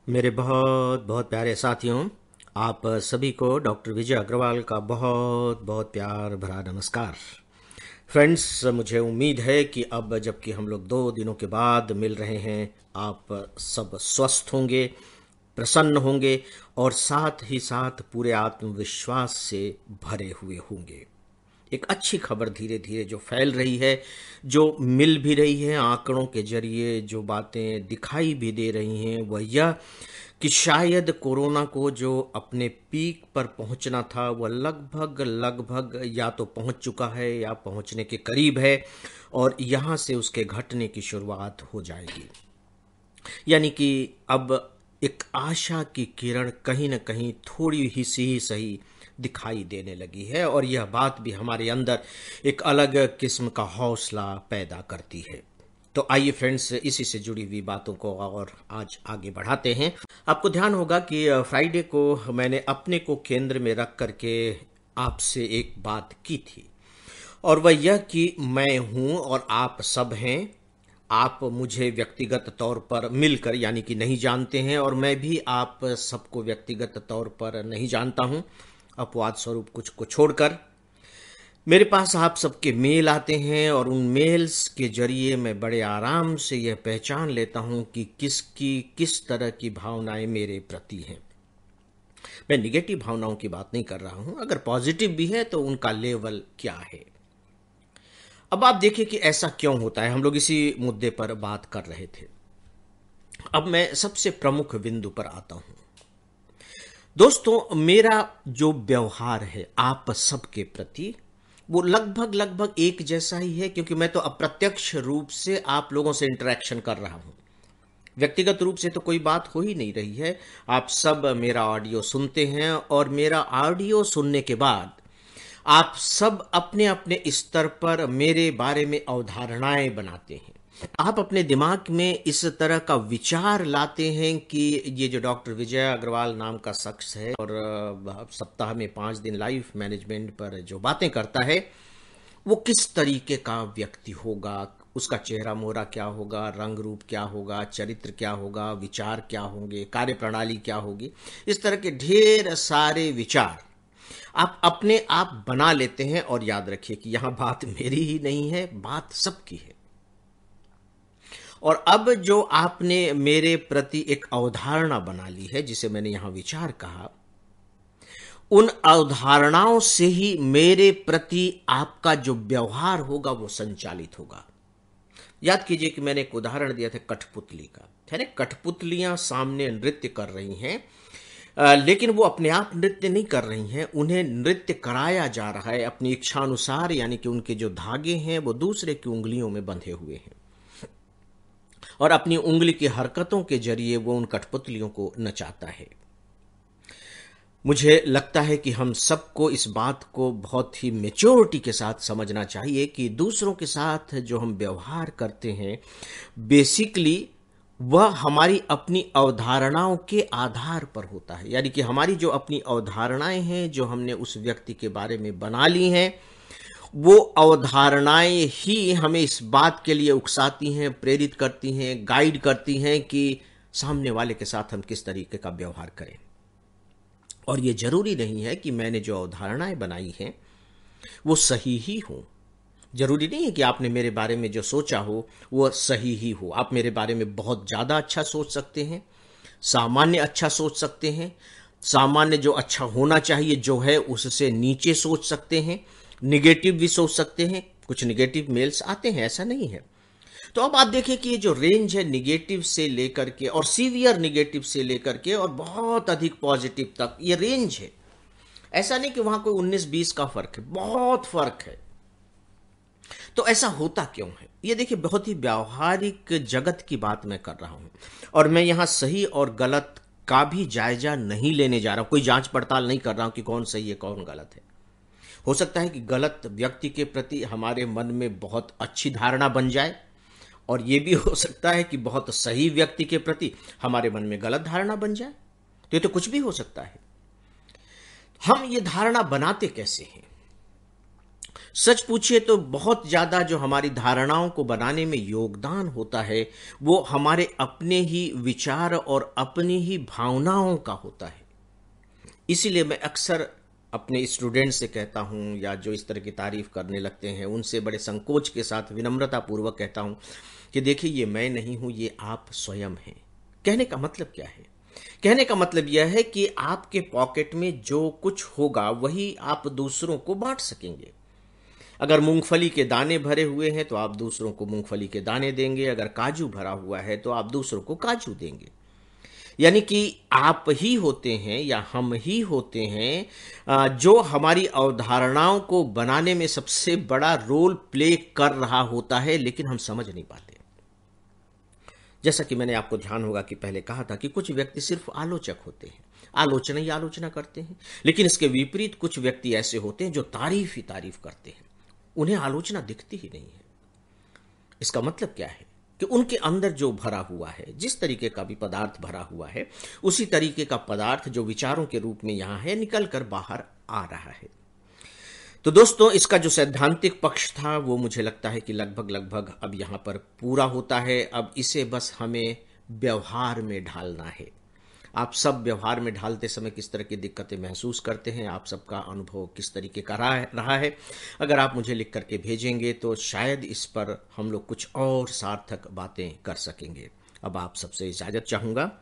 मेरे बहुत बहुत प्यारे साथियों, आप सभी को डॉक्टर विजय अग्रवाल का बहुत बहुत प्यार भरा नमस्कार। फ्रेंड्स, मुझे उम्मीद है कि अब जबकि हम लोग 2 दिनों के बाद मिल रहे हैं, आप सब स्वस्थ होंगे, प्रसन्न होंगे और साथ ही साथ पूरे आत्मविश्वास से भरे हुए होंगे। एक अच्छी खबर धीरे धीरे जो फैल रही है, जो मिल भी रही है, आंकड़ों के जरिए जो बातें दिखाई भी दे रही हैं, वह यह कि शायद कोरोना को जो अपने पीक पर पहुंचना था वह लगभग लगभग या तो पहुंच चुका है या पहुंचने के करीब है और यहां से उसके घटने की शुरुआत हो जाएगी। यानी कि अब एक आशा की किरण कहीं न कहीं थोड़ी ही सी सही दिखाई देने लगी है और यह बात भी हमारे अंदर एक अलग किस्म का हौसला पैदा करती है। तो आइए फ्रेंड्स, इसी से जुड़ी हुई बातों को और आज आगे बढ़ाते हैं। आपको ध्यान होगा कि फ्राइडे को मैंने अपने को केंद्र में रख करके आपसे एक बात की थी और वह यह कि मैं हूं और आप सब हैं। आप मुझे व्यक्तिगत तौर पर मिलकर यानी कि नहीं जानते हैं और मैं भी आप सबको व्यक्तिगत तौर पर नहीं जानता हूं, अपवाद स्वरूप कुछ को छोड़कर। मेरे पास आप सबके मेल आते हैं और उन मेल्स के जरिए मैं बड़े आराम से यह पहचान लेता हूं कि किसकी किस तरह की भावनाएं मेरे प्रति हैं। मैं निगेटिव भावनाओं की बात नहीं कर रहा हूं, अगर पॉजिटिव भी है तो उनका लेवल क्या है। अब आप देखिए कि ऐसा क्यों होता है, हम लोग इसी मुद्दे पर बात कर रहे थे। अब मैं सबसे प्रमुख बिंदु पर आता हूं। दोस्तों, मेरा जो व्यवहार है आप सबके प्रति वो लगभग लगभग एक जैसा ही है, क्योंकि मैं तो अप्रत्यक्ष रूप से आप लोगों से इंटरेक्शन कर रहा हूं। व्यक्तिगत रूप से तो कोई बात हो ही नहीं रही है। आप सब मेरा ऑडियो सुनते हैं और मेरा ऑडियो सुनने के बाद आप सब अपने अपने स्तर पर मेरे बारे में अवधारणाएं बनाते हैं। आप अपने दिमाग में इस तरह का विचार लाते हैं कि ये जो डॉक्टर विजय अग्रवाल नाम का शख्स है और सप्ताह में 5 दिन लाइफ मैनेजमेंट पर जो बातें करता है, वो किस तरीके का व्यक्ति होगा, उसका चेहरा मोहरा क्या होगा, रंग रूप क्या होगा, चरित्र क्या होगा, विचार क्या होंगे, कार्य प्रणाली क्या होगी। इस तरह के ढेर सारे विचार आप अपने आप बना लेते हैं और याद रखिए कि यहां बात मेरी ही नहीं है, बात सबकी है। और अब जो आपने मेरे प्रति एक अवधारणा बना ली है, जिसे मैंने यहां विचार कहा, उन अवधारणाओं से ही मेरे प्रति आपका जो व्यवहार होगा वो संचालित होगा। याद कीजिए कि मैंने एक उदाहरण दिया था कठपुतली का, है ना। कठपुतलियां सामने नृत्य कर रही हैं, लेकिन वो अपने आप नृत्य नहीं कर रही हैं, उन्हें नृत्य कराया जा रहा है अपनी इच्छानुसार, यानी कि उनके जो धागे हैं वो दूसरे की उंगलियों में बंधे हुए हैं और अपनी उंगली की हरकतों के जरिए वो उन कठपुतलियों को नचाता है। मुझे लगता है कि हम सबको इस बात को बहुत ही मेच्योरिटी के साथ समझना चाहिए कि दूसरों के साथ जो हम व्यवहार करते हैं, बेसिकली वह हमारी अपनी अवधारणाओं के आधार पर होता है। यानी कि हमारी जो अपनी अवधारणाएं हैं, जो हमने उस व्यक्ति के बारे में बना ली हैं, वो अवधारणाएं ही हमें इस बात के लिए उकसाती हैं, प्रेरित करती हैं, गाइड करती हैं कि सामने वाले के साथ हम किस तरीके का व्यवहार करें। और ये जरूरी नहीं है कि मैंने जो अवधारणाएं बनाई हैं वो सही ही हो। जरूरी नहीं है कि आपने मेरे बारे में जो सोचा हो वो सही ही हो। आप मेरे बारे में बहुत ज्यादा अच्छा सोच सकते हैं, सामान्य अच्छा सोच सकते हैं, सामान्य जो अच्छा होना चाहिए जो है उससे नीचे सोच सकते हैं, निगेटिव भी सोच सकते हैं। कुछ निगेटिव मेल्स आते हैं, ऐसा नहीं है। तो अब आप देखिए कि ये जो रेंज है निगेटिव से लेकर के और सीवियर निगेटिव से लेकर के और बहुत अधिक पॉजिटिव तक, ये रेंज है। ऐसा नहीं कि वहां कोई 19-20 का फर्क है, बहुत फर्क है। तो ऐसा होता क्यों है? ये देखिए, बहुत ही व्यावहारिक जगत की बात मैं कर रहा हूं और मैं यहां सही और गलत का भी जायजा नहीं लेने जा रहा हूं, कोई जांच पड़ताल नहीं कर रहा हूं कि कौन सही है कौन गलत है। हो सकता है कि गलत व्यक्ति के प्रति हमारे मन में बहुत अच्छी धारणा बन जाए और यह भी हो सकता है कि बहुत सही व्यक्ति के प्रति हमारे मन में गलत धारणा बन जाए। तो ये तो कुछ भी हो सकता है। हम ये धारणा बनाते कैसे हैं? सच पूछिए तो बहुत ज़्यादा जो हमारी धारणाओं को बनाने में योगदान होता है वो हमारे अपने ही विचार और अपनी ही भावनाओं का होता है। इसीलिए मैं अक्सर अपने स्टूडेंट्स से कहता हूँ या जो इस तरह की तारीफ करने लगते हैं उनसे बड़े संकोच के साथ विनम्रता पूर्वक कहता हूँ कि देखिए ये मैं नहीं हूँ, ये आप स्वयं हैं। कहने का मतलब क्या है? कहने का मतलब यह है कि आपके पॉकेट में जो कुछ होगा वही आप दूसरों को बांट सकेंगे। अगर मूंगफली के दाने भरे हुए हैं तो आप दूसरों को मूंगफली के दाने देंगे, अगर काजू भरा हुआ है तो आप दूसरों को काजू देंगे। यानी कि आप ही होते हैं या हम ही होते हैं जो हमारी अवधारणाओं को बनाने में सबसे बड़ा रोल प्ले कर रहा होता है, लेकिन हम समझ नहीं पाते। जैसा कि मैंने आपको ध्यान होगा कि पहले कहा था कि कुछ व्यक्ति सिर्फ आलोचक होते हैं, आलोचना ही आलोचना करते हैं, लेकिन इसके विपरीत कुछ व्यक्ति ऐसे होते हैं जो तारीफ ही तारीफ करते हैं, उन्हें आलोचना दिखती ही नहीं है। इसका मतलब क्या है कि उनके अंदर जो भरा हुआ है, जिस तरीके का भी पदार्थ भरा हुआ है, उसी तरीके का पदार्थ जो विचारों के रूप में यहां है निकल कर बाहर आ रहा है। तो दोस्तों, इसका जो सैद्धांतिक पक्ष था वो मुझे लगता है कि लगभग लगभग अब यहां पर पूरा होता है। अब इसे बस हमें व्यवहार में ढालना है। आप सब व्यवहार में ढालते समय किस तरह की दिक्कतें महसूस करते हैं, आप सबका अनुभव किस तरीके का रहा है, अगर आप मुझे लिख करके भेजेंगे तो शायद इस पर हम लोग कुछ और सार्थक बातें कर सकेंगे। अब आप सबसे इजाज़त चाहूँगा।